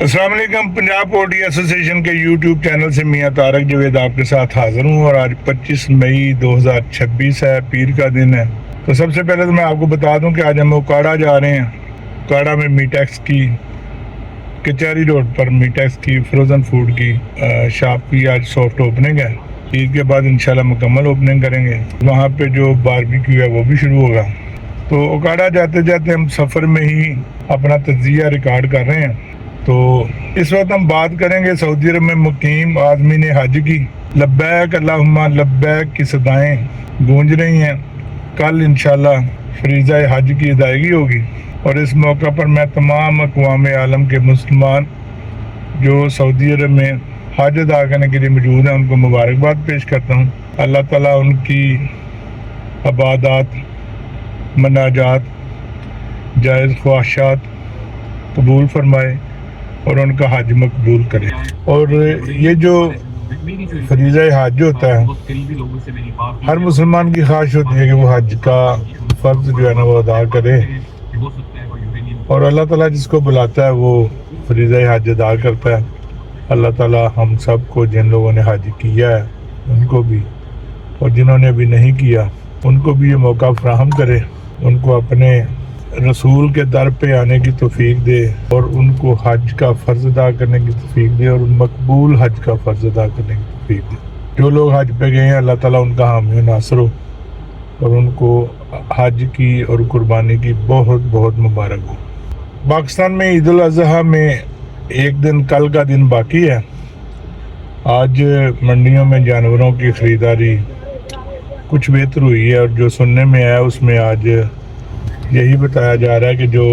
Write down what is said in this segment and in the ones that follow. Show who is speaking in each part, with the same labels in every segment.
Speaker 1: السلام علیکم. پنجاب پورٹی ایسوسیشن کے یوٹیوب چینل سے میاں طارق جوید آپ کے ساتھ حاضر ہوں، اور آج 25 مئی 2026 ہے، پیر کا دن ہے. تو سب سے پہلے تو میں آپ کو بتا دوں کہ آج ہم اوکاڑا جا رہے ہیں. اوکاڑا میں میٹیکس کی کچہری روڈ پر میٹیکس کی فروزن فوڈ کی شاپ کی آج سافٹ اوپننگ ہے. عید کے بعد انشاءاللہ مکمل اوپننگ کریں گے. وہاں پہ جو باربیکیو ہے وہ بھی شروع ہوگا. تو اوکاڑا جاتے جاتے ہم سفر میں ہی اپنا تجزیہ ریکارڈ کر رہے ہیں. تو اس وقت ہم بات کریں گے سعودی عرب میں مقیم عازمین حج کی. لبیک اللہم لبیک کی صدائیں گونج رہی ہیں. کل انشاءاللہ فریضہ حج کی ادائیگی ہوگی، اور اس موقع پر میں تمام اقوام عالم کے مسلمان جو سعودی عرب میں حج ادا کرنے کے لیے موجود ہیں ان کو مبارکباد پیش کرتا ہوں. اللہ تعالیٰ ان کی عبادات، مناجات، جائز خواہشات قبول فرمائے اور ان کا حج مقبول کرے. اور یہ جو فریضہ حج ہوتا ہے، ہر مسلمان کی خواہش ہوتی ہے کہ وہ حج کا فرض جو ہے نا وہ ادا کرے، اور اللہ تعالیٰ جس کو بلاتا ہے وہ فریضہ حج ادا کرتا ہے. اللہ تعالیٰ ہم سب کو، جن لوگوں نے حج کیا ہے ان کو بھی، اور جنہوں نے ابھی نہیں کیا ان کو بھی یہ موقع فراہم کرے. ان کو اپنے رسول کے در پہ آنے کی توفیق دے، اور ان کو حج کا فرض ادا کرنے کی توفیق دے، اور مقبول حج کا فرض ادا کرنے کی توفیق دے. جو لوگ حج پہ گئے ہیں اللہ تعالیٰ ان کا حامی و ناصر ہو، اور ان کو حج کی اور قربانی کی بہت بہت مبارک ہو. پاکستان میں عید الاضحیٰ میں ایک دن، کل کا دن باقی ہے. آج منڈیوں میں جانوروں کی خریداری کچھ بہتر ہوئی ہے، اور جو سننے میں آیا اس میں آج یہی بتایا جا رہا ہے کہ جو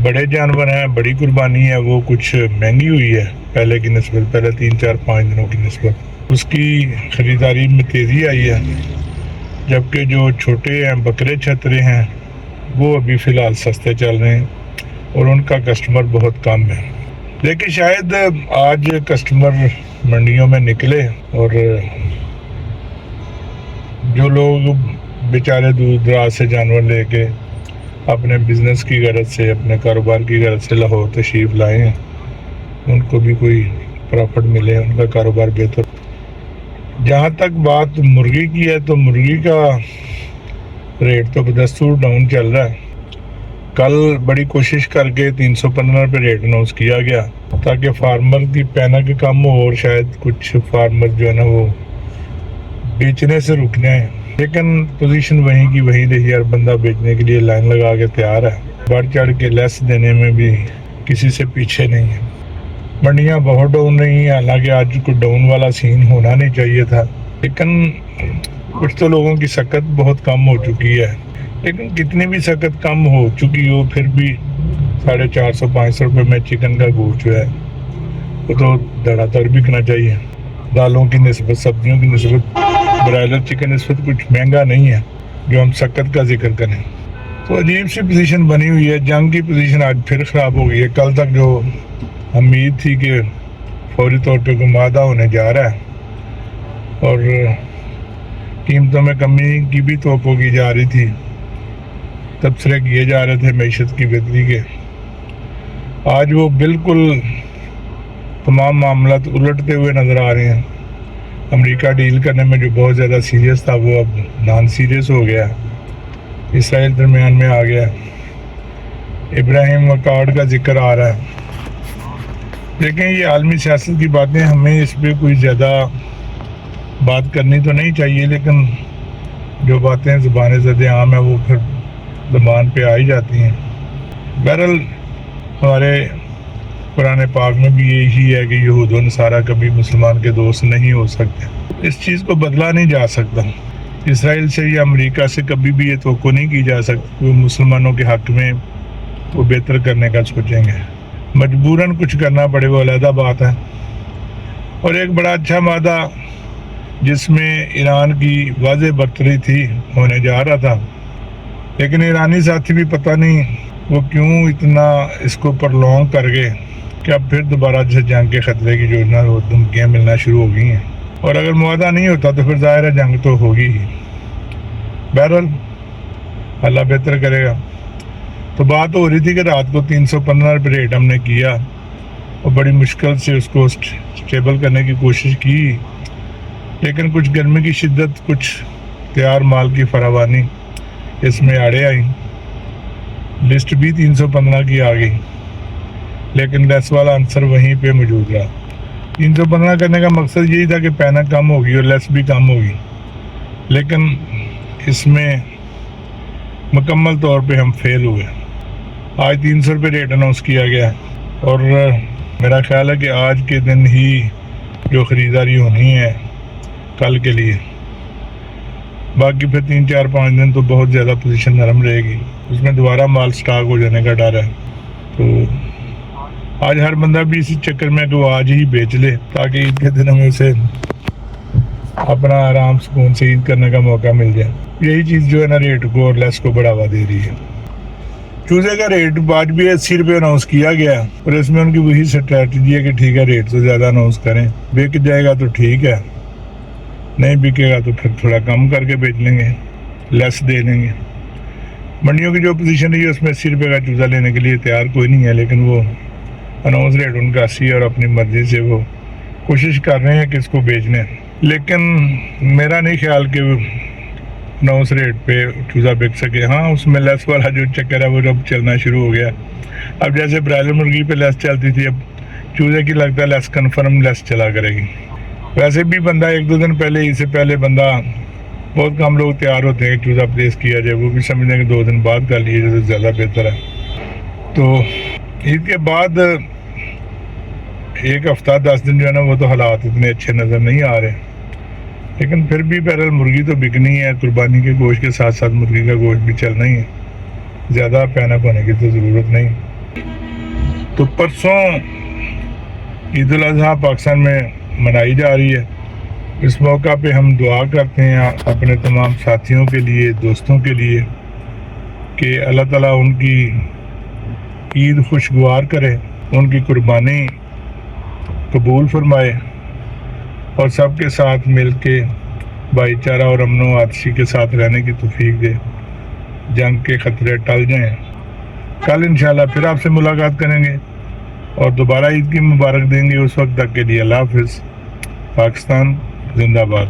Speaker 1: بڑے جانور ہیں، بڑی قربانی ہے، وہ کچھ مہنگی ہوئی ہے پہلے کی نسبت، پہلے 3 4 5 دنوں کی نسبت. اس کی خریداری میں تیزی آئی ہے، جبکہ جو چھوٹے ہیں، بکرے چھترے ہیں، وہ ابھی فی الحال سستے چل رہے ہیں اور ان کا کسٹمر بہت کم ہے. لیکن شاید آج کسٹمر منڈیوں میں نکلے، اور جو لوگ بیچارے دور دراز سے جانور لے کے اپنے بزنس کی غرض سے، اپنے کاروبار کی غرض سے لاہور تشریف لائے ہیں، ان کو بھی کوئی پروفٹ ملے، ان کا کاروبار بہتر. جہاں تک بات مرغی کی ہے تو مرغی کا ریٹ تو بدستور ڈاؤن چل رہا ہے. کل بڑی کوشش کر کے 315 روپے ریٹ اناؤنس کیا گیا تاکہ فارمر کی پینک کم ہو، اور شاید کچھ فارمر جو ہے نا وہ بیچنے سے رکنے ہیں. لیکن پوزیشن وہیں کی وہیں رہی، ہر بندہ بیچنے کے لیے لائن لگا کے تیار ہے. بڑھ چڑھ کے لیس دینے میں بھی کسی سے پیچھے نہیں ہے. منڈیاں بہت ڈاؤن رہی ہیں، حالانکہ آج کوئی ڈاؤن والا سین ہونا نہیں چاہیے تھا، لیکن کچھ تو لوگوں کی سکت بہت کم ہو چکی ہے. لیکن کتنی بھی سکت کم ہو چکی ہو، پھر بھی 450 500 روپے میں چکن کا گوشت جو ہے وہ تو دھڑا دھڑ بکنا چاہیے. دالوں کی نسبت، سبزیوں کی نسبت برائلر چکن اس وقت کچھ مہنگا نہیں ہے جو ہم سکت کا ذکر کریں. تو عجیب سی پوزیشن بنی ہوئی ہے. جنگ کی پوزیشن آج پھر خراب ہو گئی ہے. کل تک جو امید تھی کہ فوری طور پہ کوئی معاہدہ ہونے جا رہا ہے اور قیمتوں میں کمی کی بھی توقع کی جا رہی تھی، تبصرے کیے جا رہے تھے معیشت کی بہتری کے، آج وہ بالکل تمام معاملات الٹتے ہوئے نظر آ رہے ہیں. امریکہ ڈیل کرنے میں جو بہت زیادہ سیریس تھا وہ اب نان سیریس ہو گیا. اسرائیل درمیان میں آ گیا. ابراہیم اکارڈ کا ذکر آ رہا ہے. لیکن یہ عالمی سیاست کی باتیں، ہمیں اس پہ کوئی زیادہ بات کرنی تو نہیں چاہیے، لیکن جو باتیں زبان زد عام ہیں وہ پھر زبان پہ آ ہی جاتی ہیں. بہرحال ہمارے قرآن پاک میں بھی یہی ہے کہ یہود و نصارہ کبھی مسلمان کے دوست نہیں ہو سکتے. اس چیز کو بدلا نہیں جا سکتا. اسرائیل سے یا امریکہ سے کبھی بھی یہ توقع نہیں کی جا سکتی کہ وہ مسلمانوں کے حق میں وہ بہتر کرنے کا سوچیں گے. مجبوراً کچھ کرنا پڑے وہ علیحدہ بات ہے. اور ایک بڑا اچھا معاہدہ جس میں ایران کی واضح برتری تھی ہونے جا رہا تھا، لیکن ایرانی ساتھی بھی پتہ نہیں وہ کیوں اتنا اس کو پرلونگ کر گئے کہ اب پھر دوبارہ سے جنگ کے خطرے کی جو ہے نا وہ دھمکیاں ملنا شروع ہو گئی ہیں. اور اگر معاہدہ نہیں ہوتا تو پھر ظاہر ہے جنگ تو ہوگی ہی. بہرحال اللہ بہتر کرے گا. تو بات ہو رہی تھی کہ رات کو 315 روپے ریٹ ہم نے کیا اور بڑی مشکل سے اس کو اسٹیبل کرنے کی کوشش کی، لیکن کچھ گرمی کی شدت، کچھ تیار مال کی فراوانی اس میں آڑے آئیں۔ لسٹ بھی 315 کی آ گئی، لیکن لیس والا عنصر وہیں پہ موجود رہا۔ 315 کرنے کا مقصد یہی تھا کہ پینا کم ہوگی اور لیس بھی کم ہوگی، لیکن اس میں مکمل طور پہ ہم فیل ہوئے۔ آج 300 روپے ریٹ اناؤنس کیا گیا، اور میرا خیال ہے کہ آج کے دن ہی جو خریداری ہونی ہے کل کے لیے، باقی پھر 3 4 5 دن تو بہت زیادہ پوزیشن نرم رہے گی، اس میں دوبارہ مال سٹاک ہو جانے کا ڈر ہے۔ تو آج ہر بندہ بھی اسی چکر میں کہ وہ آج ہی بیچ لے، تاکہ عید کے دن ہمیں اسے اپنا آرام سکون سے عید کرنے کا موقع مل جائے۔ یہی چیز جو ہے نا ریٹ کو اور لیس کو بڑھاوا دے رہی ہے۔ چوزے کا ریٹ آج بھی 80 روپے اناؤنس کیا گیا، اور اس میں ان کی وہی اسٹریٹجی ہے کہ ٹھیک ہے ریٹ تو زیادہ اناؤنس کریں، بک جائے گا تو ٹھیک ہے، نہیں بکے گا تو پھر تھوڑا کم کر کے بیچ لیں گے، لیس دے لیں گے۔ منڈیوں کی جو پوزیشن ہے اس میں 80 روپے کا چوزا لینے کے لیے تیار کوئی نہیں ہے، لیکن وہ اناؤنس ریٹ ان کا 80 ہے اور اپنی مرضی سے وہ کوشش کر رہے ہیں کہ اس کو بیچنے۔ لیکن میرا نہیں خیال کہ اناؤنس ریٹ پہ چوزا بک سکے۔ ہاں اس میں لیس والا جو چکر ہے وہ اب چلنا شروع ہو گیا۔ اب جیسے برائلر مرغی پہ لیس چلتی تھی، اب چوزے کی لگتا ہے لیس کنفرم لیس چلا کرے گی۔ ویسے بھی بندہ 1 2 دن پہلے، اس سے پہلے بندہ بہت کم لوگ تیار ہوتے ہیں کہ چوزا پلیس کیا جائے، وہ بھی سمجھیں کہ 2 دن بعد کر لیے جو زیادہ بہتر ہے۔ تو عید کے بعد 1 ہفتہ 10 دن جو ہے نا وہ تو حالات اتنے اچھے نظر نہیں آ رہے، لیکن پھر بھی بہرحال مرغی تو بکنی ہے، قربانی کے گوشت کے ساتھ ساتھ مرغی کا گوشت بھی چلنا ہی ہے، زیادہ پینک ہونے کی تو ضرورت نہیں۔ تو پرسوں عید الاضحیٰ پاکستان میں منائی جا رہی ہے۔ اس موقع پہ ہم دعا کرتے ہیں اپنے تمام ساتھیوں کے لیے، دوستوں کے لیے، کہ اللہ تعالیٰ ان کی عید خوشگوار کرے، ان کی قربانی قبول فرمائے، اور سب کے ساتھ مل کے بھائی چارہ اور امن و آتشی کے ساتھ رہنے کی توفیق دے، جنگ کے خطرے ٹل جائیں۔ کل انشاءاللہ پھر آپ سے ملاقات کریں گے اور دوبارہ عید کی مبارک دیں گے۔ اس وقت تک کے لیے اللہ حافظ۔ پاکستان زندہ باد۔